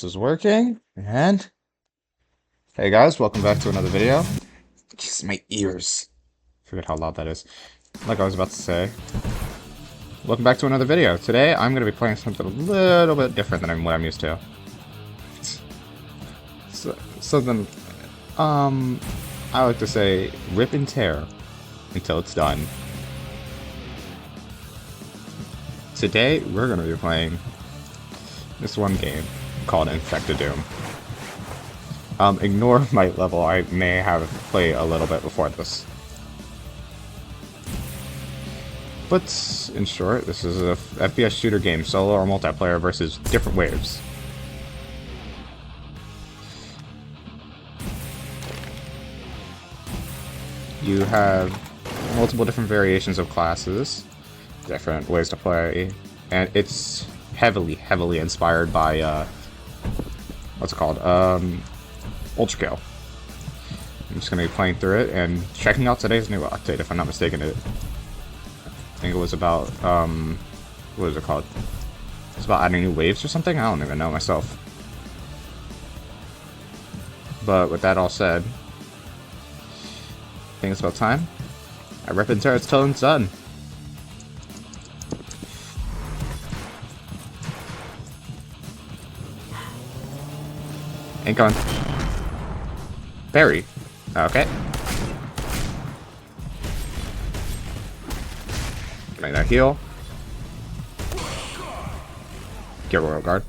This is working, and hey guys, welcome back to another video. Jeez, my ears. Forget how loud that is. Like I was about to say, welcome back to another video. Today, I'm going to be playing something a little bit different than what I'm used to. Something, I like to say, rip and tear until it's done. Today, we're going to be playing this one game called InfecDOOM. Ignore my level, I may have played a little bit before this. But, in short, this is a FPS shooter game, solo or multiplayer versus different waves. You have multiple different variations of classes, different ways to play, and it's heavily inspired by, what's it called? Ultra. I'm just going to be playing through it and checking out today's new update, if I'm not mistaken. I think it was about, what is it called? It's about adding new waves or something? I don't even know myself. But with that all said, I think it's about time. I rip and tear its till it's done. Ain't going. Barry. Okay. Make that heal. Get Royal Guard.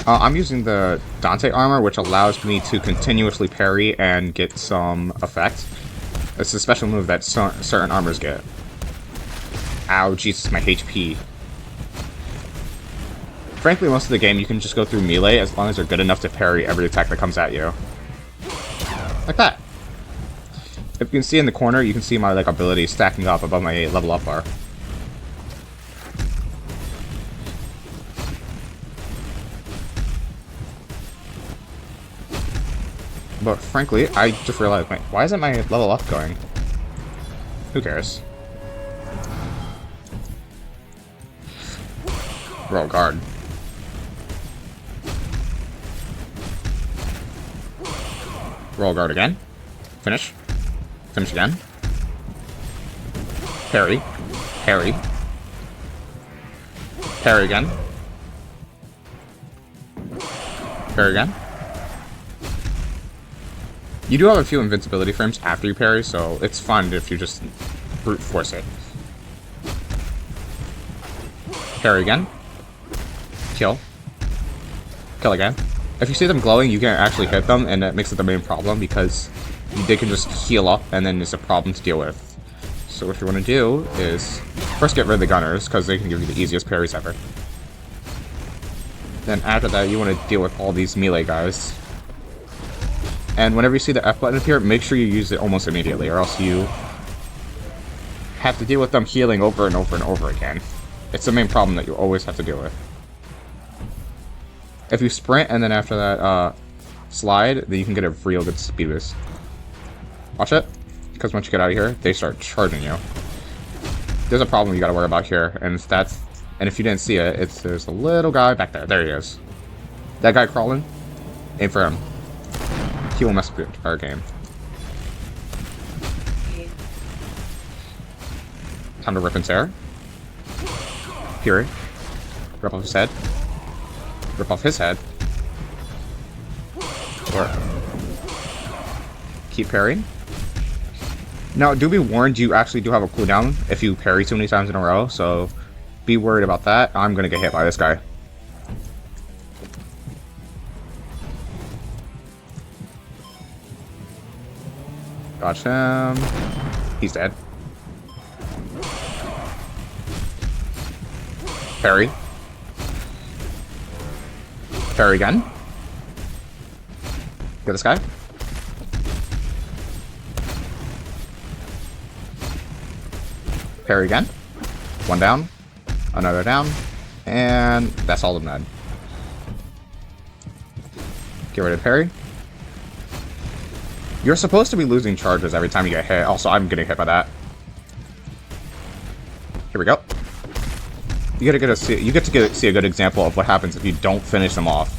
I'm using the Dante armor, which allows me to continuously parry and get some effect. It's a special move that certain armors get. Ow, Jesus, my HP. Frankly, most of the game you can just go through melee as long as they're good enough to parry every attack that comes at you. Like that. If you can see in the corner, you can see my ability stacking up above my level up bar. But frankly, I just realized, wait, why isn't my level up going? Who cares? Roll guard. Roll guard again. Finish. Finish again. Parry. Parry. Parry again. Parry again. You do have a few invincibility frames after you parry, so it's fun if you just brute force it. Parry again. Kill. Kill again. If you see them glowing, you can't actually hit them, and that makes it the main problem, because they can just heal up, and then it's a problem to deal with. So what you want to do is first get rid of the gunners, because they can give you the easiest parries ever. Then after that, you want to deal with all these melee guys. And whenever you see the F button appear, make sure you use it almost immediately, or else you have to deal with them healing over and over and over again. It's the main problem that you always have to deal with. If you sprint and then after that slide, then you can get a real good speed boost. Watch it, because once you get out of here, they start charging you. There's a problem you gotta worry about here, and if you didn't see it, there's a little guy back there. There he is. That guy crawling, aim for him. He will mess with our game. Time to rip and tear. Fury. Rip off his head. Rip off his head. Or keep parrying. Now, do be warned, you actually do have a cooldown if you parry too many times in a row, so be worried about that. I'm gonna get hit by this guy. Dodge him. He's dead. Parry. Parry again. Get this guy. Parry again. One down. Another down. And that's all of them dead. Get rid of parry. You're supposed to be losing charges every time you get hit. Also, I'm getting hit by that. Here we go. You get to see a good example of what happens if you don't finish them off.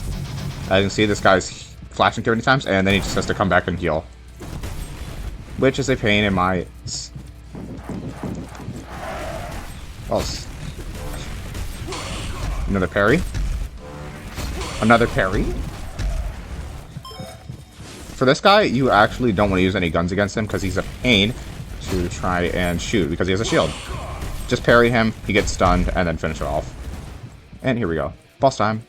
As you can see, this guy's flashing too many times, and then he just has to come back and heal. Which is a pain in my... Oh. Another parry. Another parry. For this guy, you actually don't want to use any guns against him because he's a pain to try and shoot because he has a shield. Just parry him, he gets stunned, and then finish it off. And here we go. Boss time.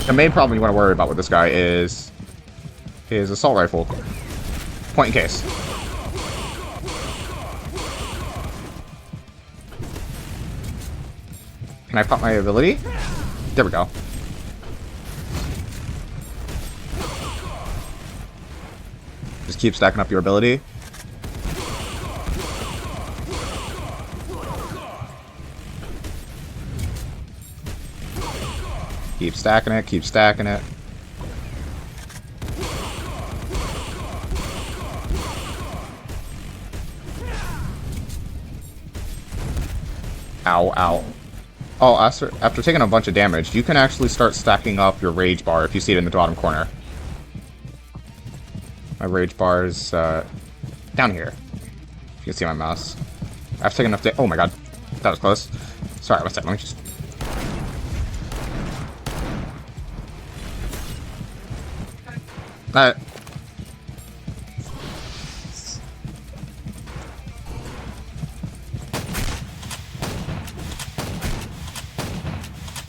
The main problem you want to worry about with this guy is his assault rifle. Point in case. Can I pop my ability? There we go. Just keep stacking up your ability. Keep stacking it, keep stacking it. Ow, ow. Oh, after taking a bunch of damage, you can actually start stacking up your rage bar if you see it in the bottom corner. My rage bar is down here. If you can see my mouse. After taking enough damage. Oh my god. That was close. Sorry, one second. Let me just...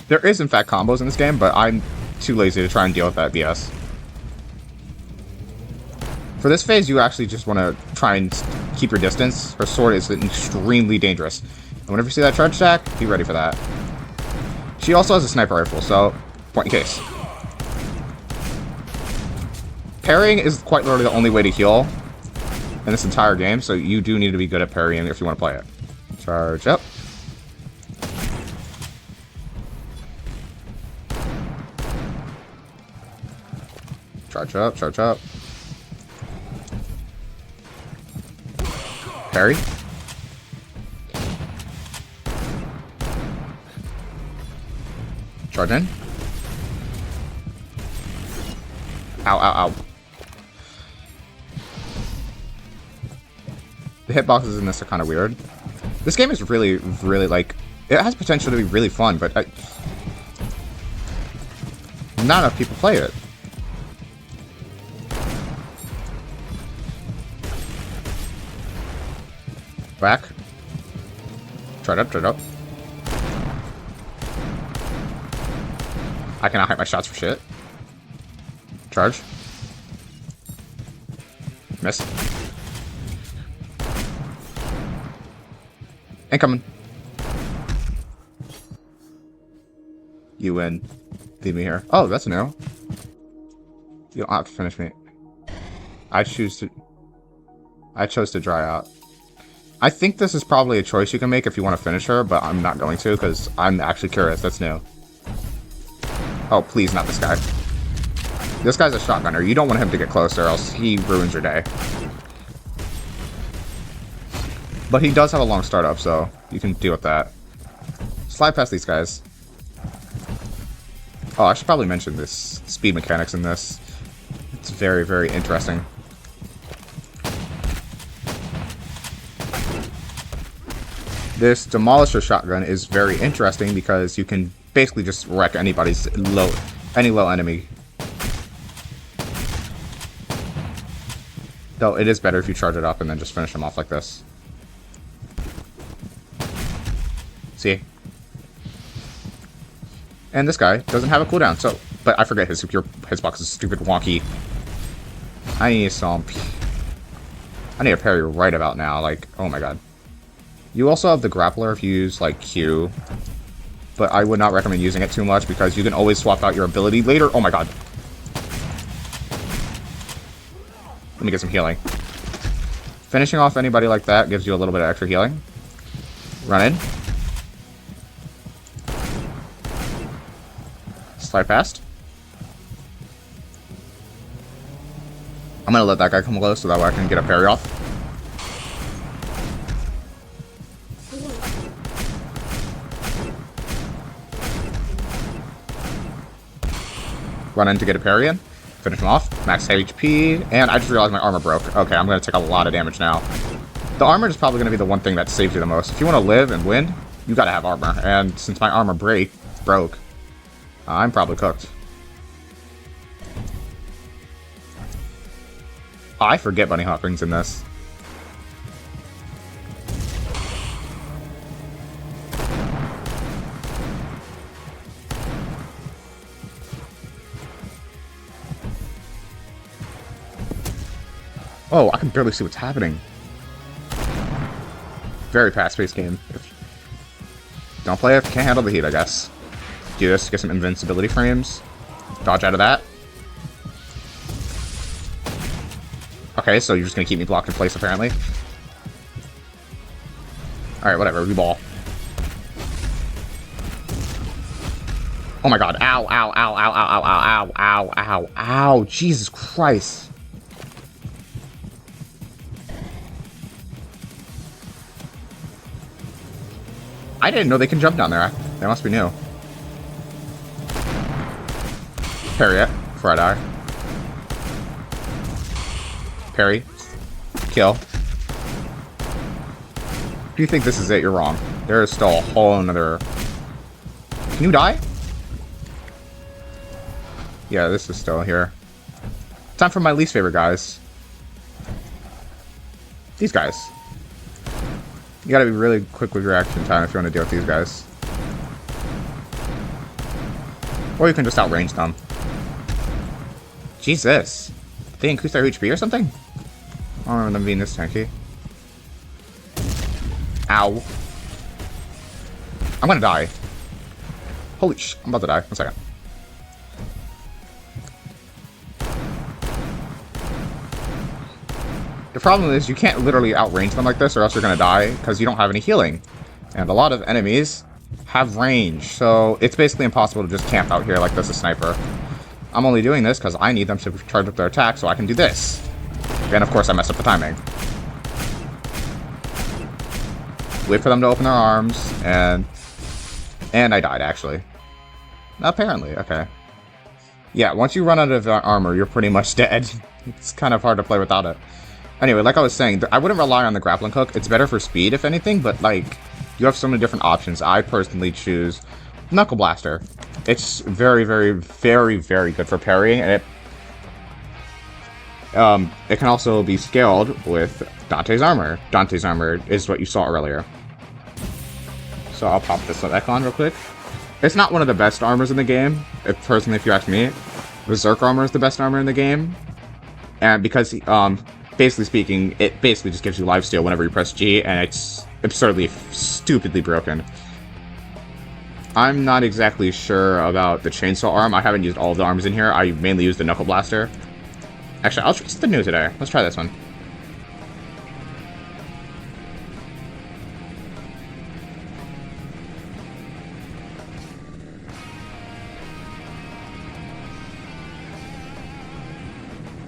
There is, in fact, combos in this game, but I'm too lazy to try and deal with that BS. For this phase, you actually just want to try and keep your distance. Her sword is extremely dangerous. And whenever you see that charge stack, be ready for that. She also has a sniper rifle, so point in case. Parrying is quite literally the only way to heal in this entire game, so you do need to be good at parrying if you want to play it. Charge up. Charge up, charge up. Parry. Charge in. Ow, ow, ow. The hitboxes in this are kind of weird. This game is really, really, like... It has potential to be really fun, but... not enough people play it. Back. Try it up, try it up. I cannot hit my shots for shit. Charge. Miss. Incoming. You win. Leave me here. Oh, that's new. You don't have to finish me. I chose to dry out. I think this is probably a choice you can make if you want to finish her, but I'm not going to because I'm actually curious. That's new. Oh, please, not this guy. This guy's a shotgunner. You don't want him to get close or else he ruins your day. But he does have a long startup, so you can deal with that. Slide past these guys. Oh, I should probably mention this speed mechanics in this. It's very, very interesting. This Demolisher shotgun is very interesting because you can basically just wreck anybody's low enemy. Though it is better if you charge it up and then just finish them off like this. See? And this guy doesn't have a cooldown, so... But I forget his box is stupid wonky. I need some... I need a parry right about now, like, oh my god. You also have the grappler if you use, like, Q. But I would not recommend using it too much because you can always swap out your ability later. Oh my god. Let me get some healing. Finishing off anybody like that gives you a little bit of extra healing. Run in. Slide past. I'm gonna let that guy come close so that way I can get a parry off. run in to get a parry in, finish him off, max HP, and I just realized my armor broke. Okay, I'm going to take a lot of damage now. The armor is probably going to be the one thing that saves you the most. If you want to live and win, you got to have armor, and since my armor broke, I'm probably cooked. Oh, I forget bunny hop rings in this. Oh, I can barely see what's happening. Very fast-paced game. Don't play it, can't handle the heat, I guess. Do this, get some invincibility frames. Dodge out of that. Okay, so you're just gonna keep me blocked in place, apparently. Alright, whatever, we ball. Oh my god, ow, ow, ow, ow, ow, ow, ow, ow, ow, ow, Jesus Christ. I didn't know they can jump down there. They must be new. Parry it before I die. Parry. Kill. If you think this is it, you're wrong. There is still a whole another... Can you die? Yeah, this is still here. Time for my least favorite guys. These guys. You gotta be really quick with your reaction time if you want to deal with these guys. Or you can just outrange them. Jesus. Did they increase their HP or something? I don't remember them being this tanky. Ow. I'm gonna die. Holy sh... I'm about to die. 1 second. The problem is you can't literally outrange them like this or else you're gonna die because you don't have any healing. And a lot of enemies have range, so it's basically impossible to just camp out here like this, a sniper. I'm only doing this because I need them to charge up their attack so I can do this. And of course I messed up the timing. Wait for them to open their arms, and I died, actually. Apparently, okay. Yeah, once you run out of armor, you're pretty much dead. It's kind of hard to play without it. Anyway, like I was saying, I wouldn't rely on the grappling hook. It's better for speed, if anything, but, like, you have so many different options. I personally choose Knuckle Blaster. It's very, very, very, very good for parrying, and it can also be scaled with Dante's armor. Dante's armor is what you saw earlier. So I'll pop this back on real quick. It's not one of the best armors in the game, personally, if you ask me. Berserk armor is the best armor in the game, and because basically speaking, it basically just gives you lifesteal whenever you press G, and it's absurdly, stupidly broken. I'm not exactly sure about the chainsaw arm. I haven't used all of the arms in here. I mainly use the Knuckle Blaster. Actually, I'll try something new today. Let's try this one.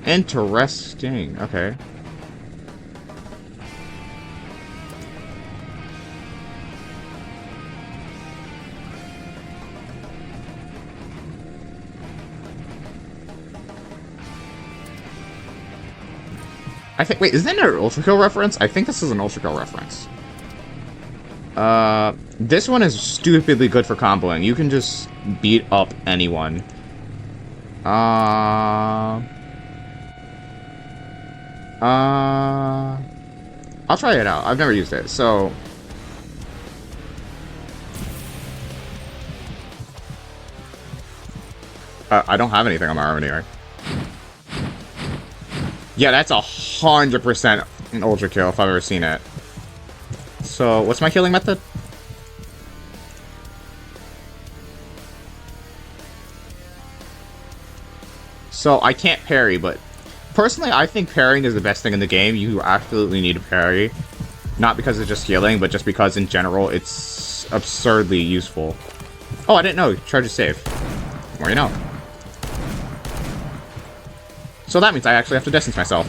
Interesting. Okay. I think, wait, is that an Ultra Kill reference? I think this is an Ultra Kill reference. This one is stupidly good for comboing. You can just beat up anyone. I'll try it out. I've never used it, so... I don't have anything on my arm anyway. Yeah, that's 100% an Ultra Kill if I've ever seen it. So, what's my healing method? So, I can't parry, but... Personally, I think parrying is the best thing in the game. You absolutely need to parry. Not because it's just healing, but just because, in general, it's absurdly useful. Oh, I didn't know. Charge is safe. The more you know. So that means I actually have to distance myself.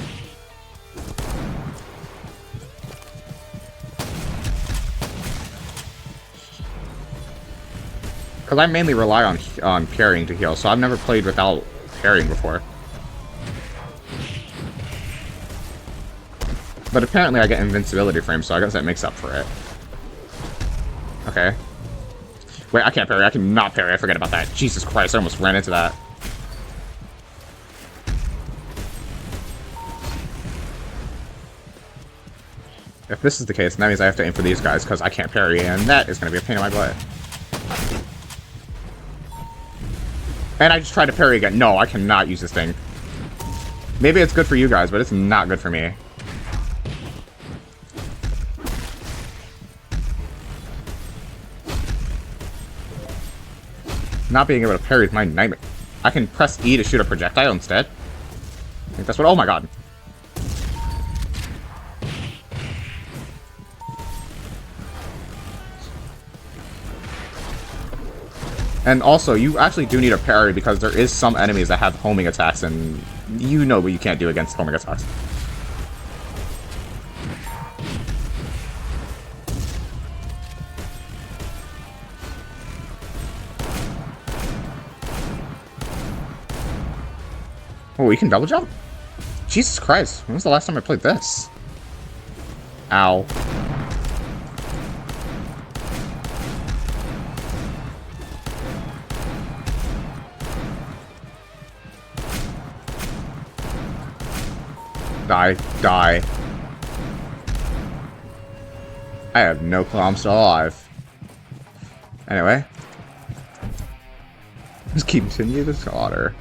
Because I mainly rely on parrying to heal, so I've never played without parrying before. But apparently I get invincibility frames, so I guess that makes up for it. Okay. Wait, I can't parry. I cannot parry. I forget about that. Jesus Christ, I almost ran into that. If this is the case, that means I have to aim for these guys, because I can't parry, and that is going to be a pain in my butt. And I just tried to parry again. No, I cannot use this thing. Maybe it's good for you guys, but it's not good for me. Not being able to parry is my nightmare. I can press E to shoot a projectile instead. I think that's what... Oh my god. And also, you actually do need a parry because there is some enemies that have homing attacks, and you know what you can't do against homing attacks. Oh, we can double jump? Jesus Christ, when was the last time I played this? Ow. Die. Die. I have no clue I'm still alive. Anyway. Just continue the slaughter.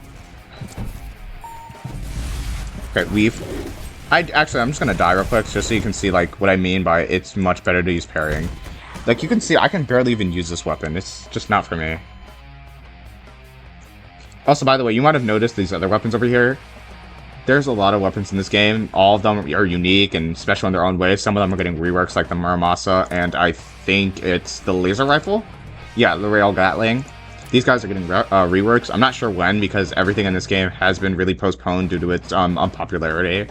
Okay, weave. Actually, I'm just gonna die real quick, just so you can see, like, what I mean by it's much better to use parrying. Like, you can see, I can barely even use this weapon. It's just not for me. Also, by the way, you might have noticed these other weapons over here. There's a lot of weapons in this game. All of them are unique and special in their own way. Some of them are getting reworks, like the Muramasa, and I think it's the laser rifle? Yeah, the Rail Gatling. These guys are getting reworks. I'm not sure when, because everything in this game has been really postponed due to its unpopularity.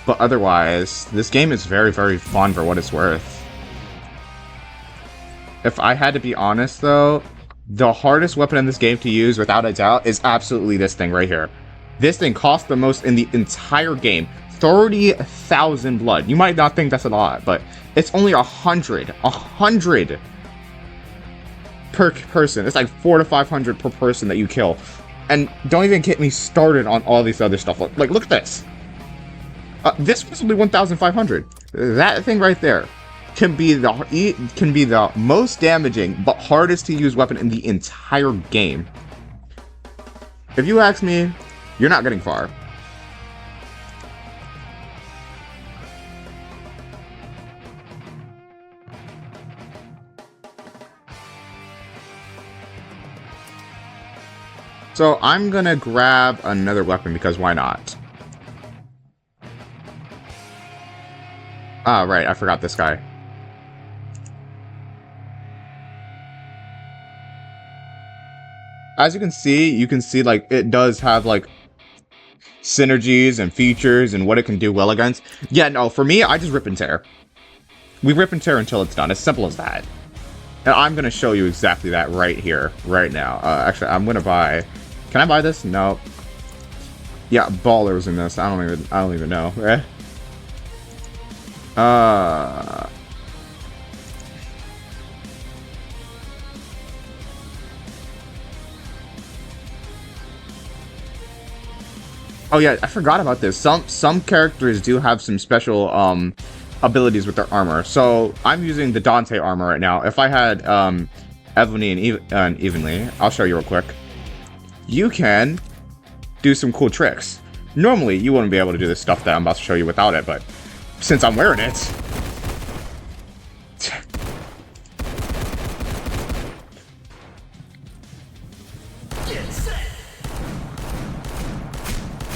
But otherwise, this game is very, very fun for what it's worth. If I had to be honest, though, the hardest weapon in this game to use, without a doubt, is absolutely this thing right here. This thing costs the most in the entire game. 30,000 blood. You might not think that's a lot, but it's only 100. 100 per person. It's like 400 to 500 per person that you kill. And don't even get me started on all these other stuff. Like look at this. This was only 1,500. That thing right there can be the most damaging but hardest to use weapon in the entire game. If you ask me, you're not getting far. So I'm gonna grab another weapon because why not? Ah, right, I forgot this guy. As you can see like it does have like synergies and features and what it can do well against. Yeah, no, for me, I just rip and tear. We rip and tear until it's done. As simple as that. And I'm gonna show you exactly that right here, right now. Actually, I'm gonna buy. Can I buy this? No. Yeah, Baller's in this. I don't even know. Oh yeah, I forgot about this. Some characters do have some special abilities with their armor. So I'm using the Dante armor right now. If I had Ebony and Evenly, I'll show you real quick. You can do some cool tricks. Normally, you wouldn't be able to do this stuff that I'm about to show you without it, but since I'm wearing it.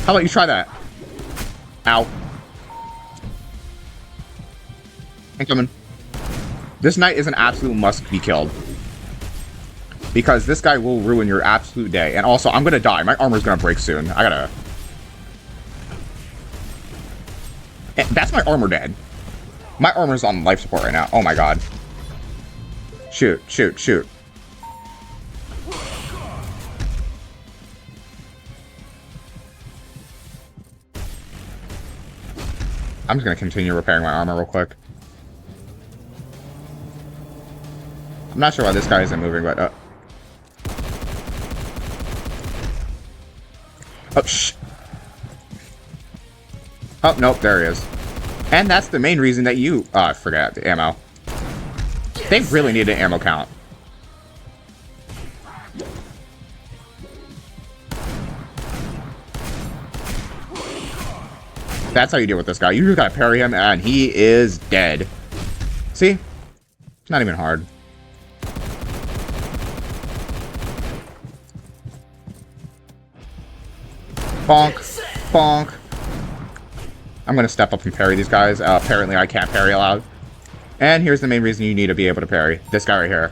How about you try that? Ow. Incoming. This knight is an absolute must be killed. Because this guy will ruin your absolute day. And also, I'm gonna die. My armor's gonna break soon. I gotta... That's my armor dead. My armor's on life support right now. Oh my god. Shoot, shoot, shoot. I'm just gonna continue repairing my armor real quick. I'm not sure why this guy isn't moving, but oh, shh. Oh, nope, there he is. And that's the main reason that you... Oh, I forgot the ammo. They really need an ammo count. That's how you deal with this guy. You just gotta parry him, and he is dead. See? It's not even hard. Bonk. Bonk. I'm gonna step up and parry these guys. Apparently I can't parry allowed. And here's the main reason you need to be able to parry. This guy right here.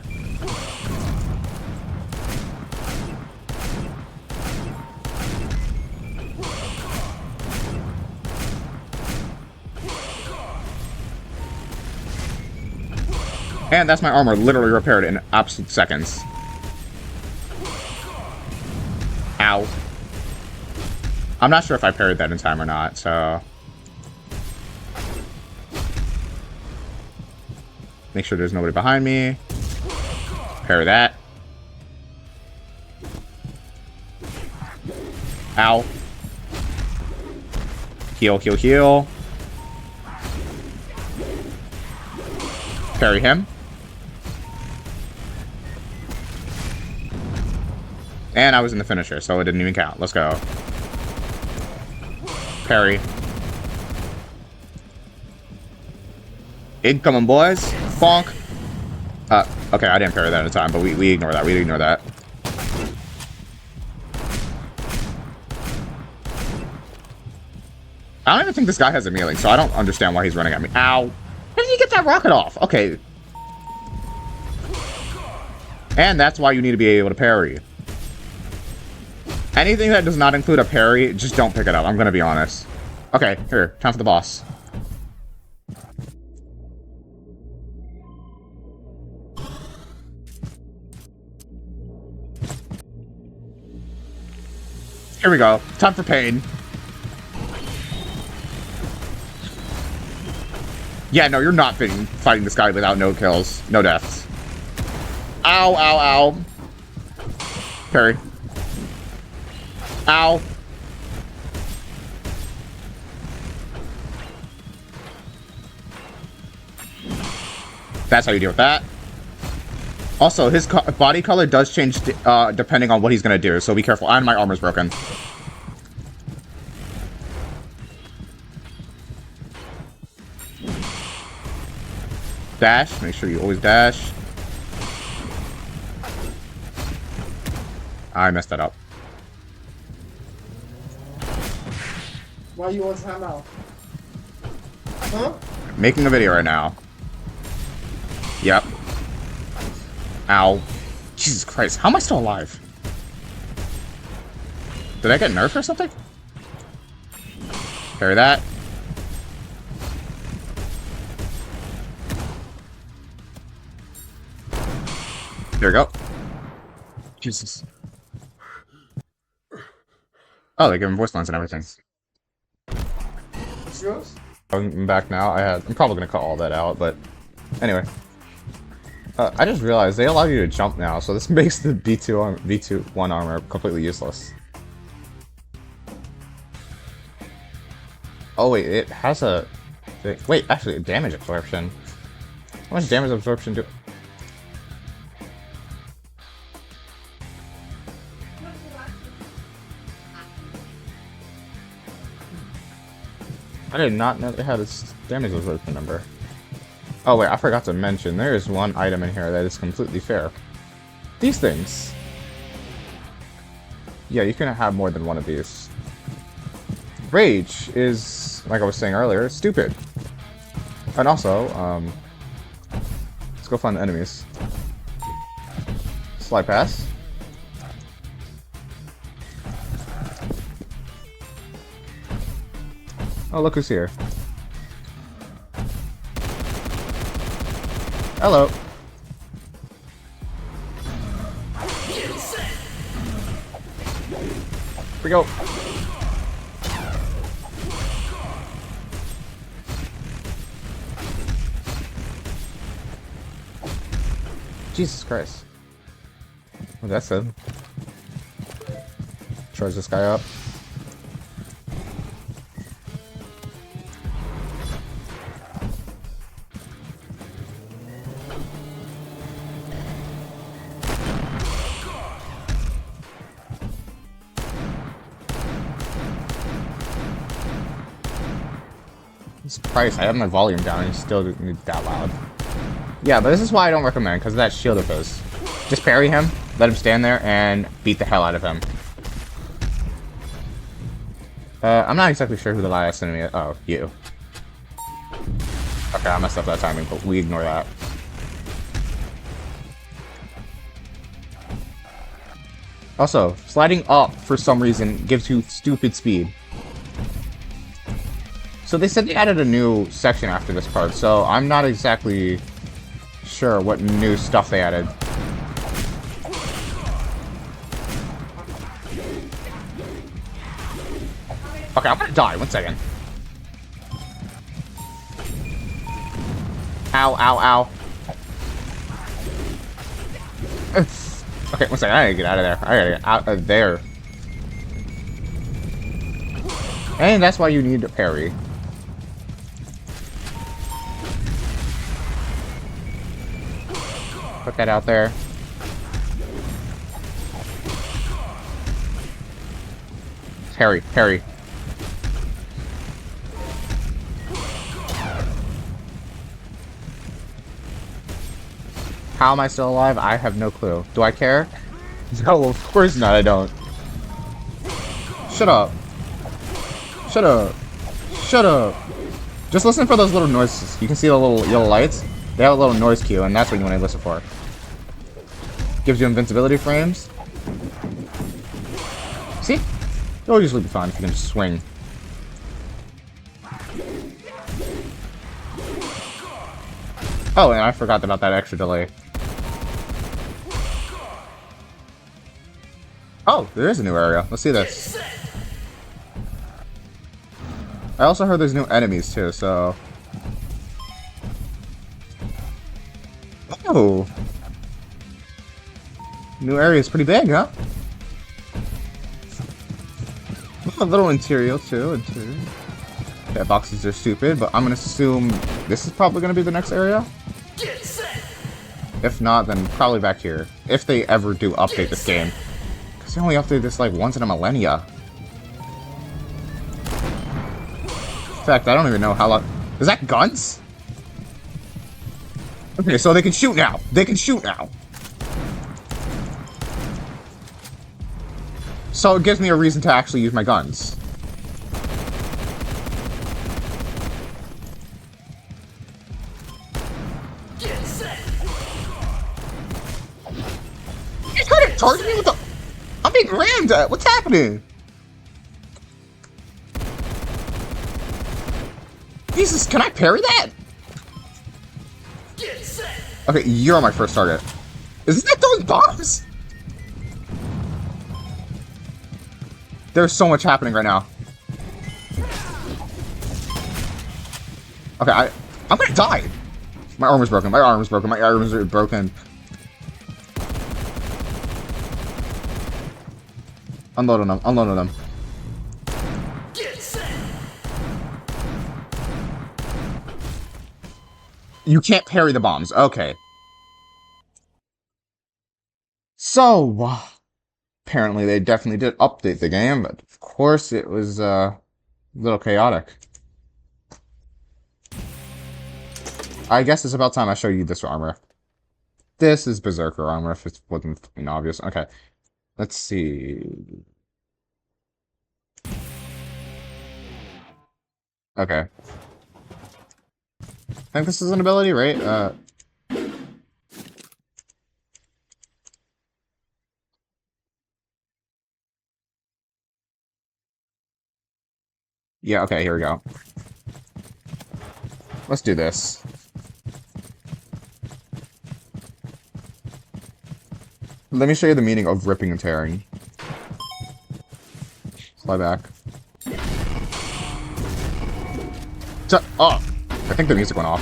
And that's my armor literally repaired in absolute seconds. Ow. I'm not sure if I parried that in time or not, so... Make sure there's nobody behind me. Parry that. Ow. Heal, heal, heal. Parry him. And I was in the finisher, so it didn't even count. Let's go. Parry. Incoming, boys. Bonk. Okay, I didn't parry that at the time, but we ignore that. We ignore that. I don't even think this guy has a melee, so I don't understand why he's running at me. Ow. How did you get that rocket off? Okay. And that's why you need to be able to parry. Anything that does not include a parry, just don't pick it up. I'm gonna be honest. Okay, here. Time for the boss. Here we go. Time for pain. Yeah, no, you're not fighting this guy without no kills. No deaths. Ow, ow, ow. Parry. Ow. That's how you deal with that. Also, his body color does change depending on what he's going to do, so be careful. And my armor's broken. Dash. Make sure you always dash. I messed that up. Why you on timeout? Huh? Making a video right now. Yep. Ow. Jesus Christ. How am I still alive? Did I get nerfed or something? Parry that. There we go. Jesus. Oh, they give him voice lines and everything. Yours? I'm back now. I'm probably gonna cut all that out, but anyway. I just realized they allow you to jump now, so this makes the V1 armor completely useless. Oh wait, it has a... Wait, actually, damage absorption. How much damage absorption do... I did not know it had a damage absorption number. Oh wait, I forgot to mention, there is one item in here that is completely fair. These things. Yeah, you can have more than one of these. Rage is, like I was saying earlier, stupid. And also, let's go find the enemies. Slide pass. Oh, look who's here. Hello. Here we go. Jesus Christ. What that said. Charge this guy up. Jesus Christ, I have my volume down and it's still that loud. Yeah, but this is why I don't recommend, because of that shield of his. Just parry him, let him stand there, and beat the hell out of him. I'm not exactly sure who the last enemy is. Oh, you. Okay, I messed up that timing, but we ignore that. Also, sliding up, for some reason, gives you stupid speed. So they said they added a new section after this part, so I'm not exactly sure what new stuff they added. Okay, I'm gonna die. 1 second. Ow, ow, ow. Okay, 1 second. I gotta get out of there. I gotta get out of there. And that's why you need to parry. Put that out there. Parry, parry. How am I still alive? I have no clue. Do I care? No, of course not, I don't. Shut up. Shut up. Shut up. Just listen for those little noises. You can see the little yellow lights? They have a little noise cue, and that's what you want to listen for. Gives you invincibility frames. See? It'll usually be fun if you can just swing. Oh, and I forgot about that extra delay. Oh, there is a new area. Let's see this. I also heard there's new enemies too, so... Oh! New area is pretty big, huh? A little interior too, interior. Yeah, boxes are stupid, but I'm gonna assume this is probably gonna be the next area. If not, then probably back here. If they ever do update this game. Because they only update this like once in a millennia. In fact, I don't even know how long... Is that guns? Okay, so they can shoot now. They can shoot now. So it gives me a reason to actually use my guns. You trying to charge me with the... I'm being rammed at. What's happening? Jesus, can I parry that? Okay, you're my first target. Isn't that throwing bombs? There's so much happening right now. Okay, I'm gonna die. My armor's broken. My armor's broken. My armors are broken. Unloading them. Unloading them. You can't parry the bombs. Okay. So, apparently they definitely did update the game, but of course it was a little chaotic. I guess it's about time I show you this armor. This is Berserker armor, if it wasn't fucking obvious. Okay. Let's see. Okay. I think this is an ability, right? Yeah, okay, here we go. Let's do this. Let me show you the meaning of ripping and tearing. Slide back. Oh! I think the music went off.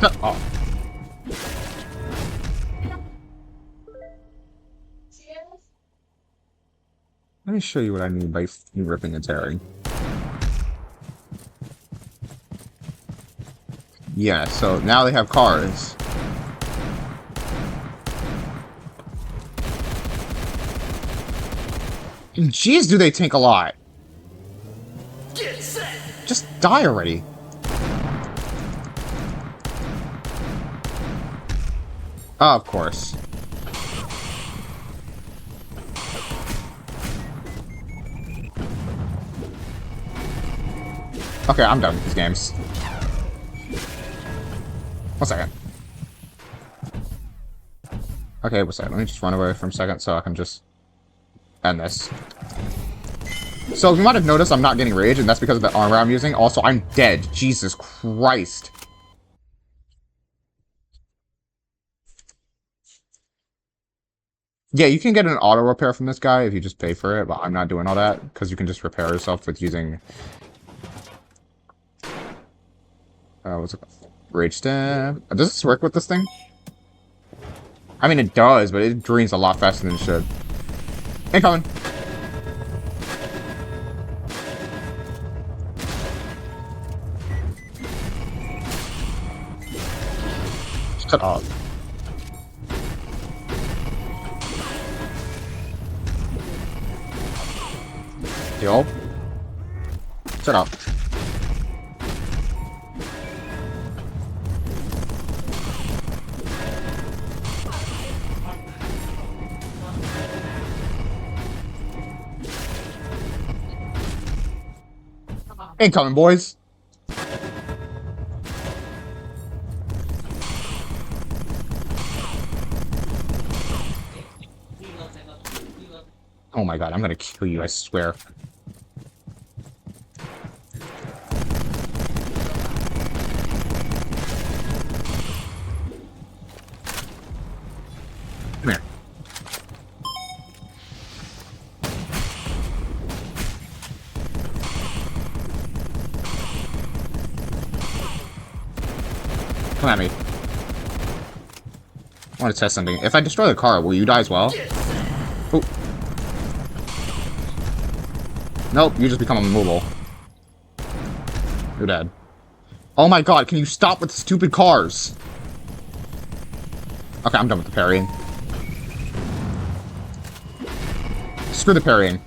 Oh. Let me show you what I mean by ripping and tearing. Yeah, so now they have cars. Jeez, do they tank a lot. Just die already. Oh, of course. Okay, I'm done with these games. 1 second. Okay, 1 second. Let me just run away for a second so I can just end this. So you might have noticed I'm not getting rage, and that's because of the armor I'm using. Also, I'm dead. Jesus Christ. Yeah, you can get an auto repair from this guy if you just pay for it, but I'm not doing all that, because you can just repair yourself with using... what's it called? Rage stab. Does this work with this thing? I mean, it does, but it drains a lot faster than it should. Incoming! Shut up. Yo. Shut up. Incoming, boys. Oh my god, I'm gonna kill you, I swear. Come here. Come at me. I want to test something. If I destroy the car, will you die as well? Ooh. Nope, you just become immovable. You're dead. Oh my god, can you stop with the stupid cars? Okay, I'm done with the parrying. Screw the parrying.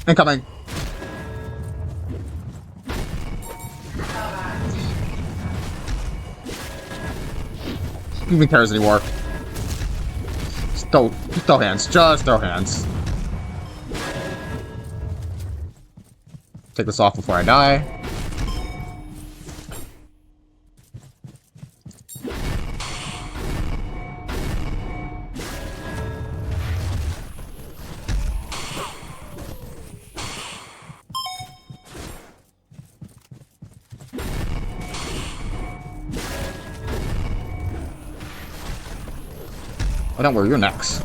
Incoming. Even cares anymore. Just throw hands. Just throw hands. Take this off before I die. Oh, don't worry, you're next.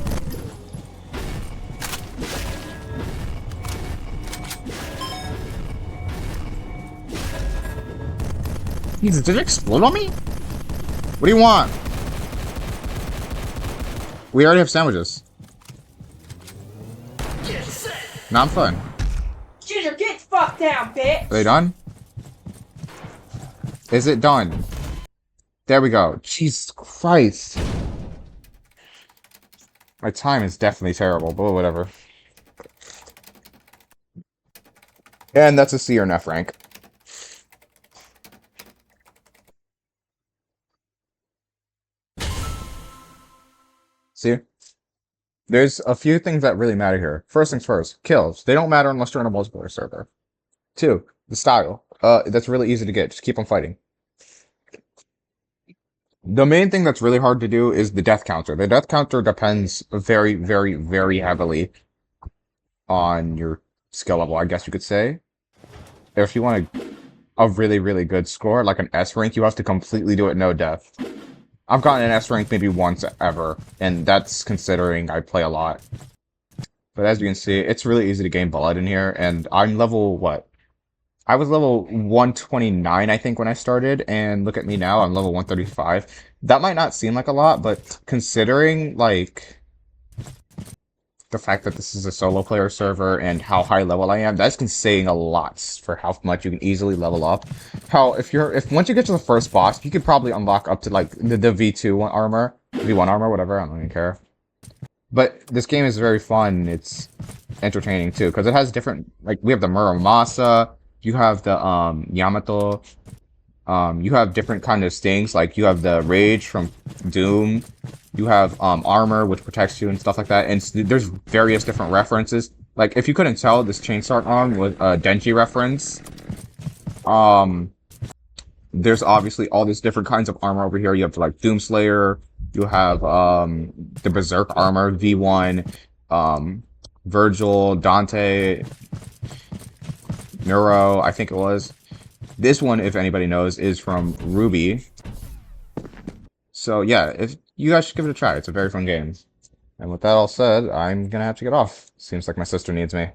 Jesus, did it explode on me? What do you want? We already have sandwiches. Now I'm fine. Ginger, get fucked down, bitch! Are they done? Is it done? There we go. Jesus Christ. My time is definitely terrible, but whatever. And that's a C or an F rank. See? There's a few things that really matter here. First things first, kills. They don't matter unless you're in a multiplayer server. 2, the style. That's really easy to get. Just keep on fighting. The main thing that's really hard to do is the death counter. The death counter depends very, very, very heavily on your skill level, I guess you could say. If you want a really, really good score, like an S rank, you have to completely do it no death. I've gotten an S rank maybe once ever, and that's considering I play a lot. But as you can see, it's really easy to gain blood in here, and I'm level, what? I was level 129, I think, when I started, and look at me now, I'm level 135. That might not seem like a lot, but considering, like, the fact that this is a solo player server and how high level I am, that's saying a lot for how much you can easily level up. How, if once you get to the first boss, you could probably unlock up to, like, the V2 armor, V1 armor, whatever, I don't even care. But this game is very fun. It's entertaining too, because it has different, like, we have the Muramasa, you have the Yamato, you have different kind of stings, like you have the Rage from Doom, you have armor which protects you and stuff like that, and there's various different references. Like, if you couldn't tell, this chainsaw arm was a Denji reference. There's obviously all these different kinds of armor over here. You have like Doomslayer, you have the Berserk armor, V1, Virgil, Dante, Neuro, I think it was. This one, if anybody knows, is from Ruby. So yeah, if you guys should give it a try. It's a very fun game. And with that all said, I'm gonna have to get off. Seems like my sister needs me.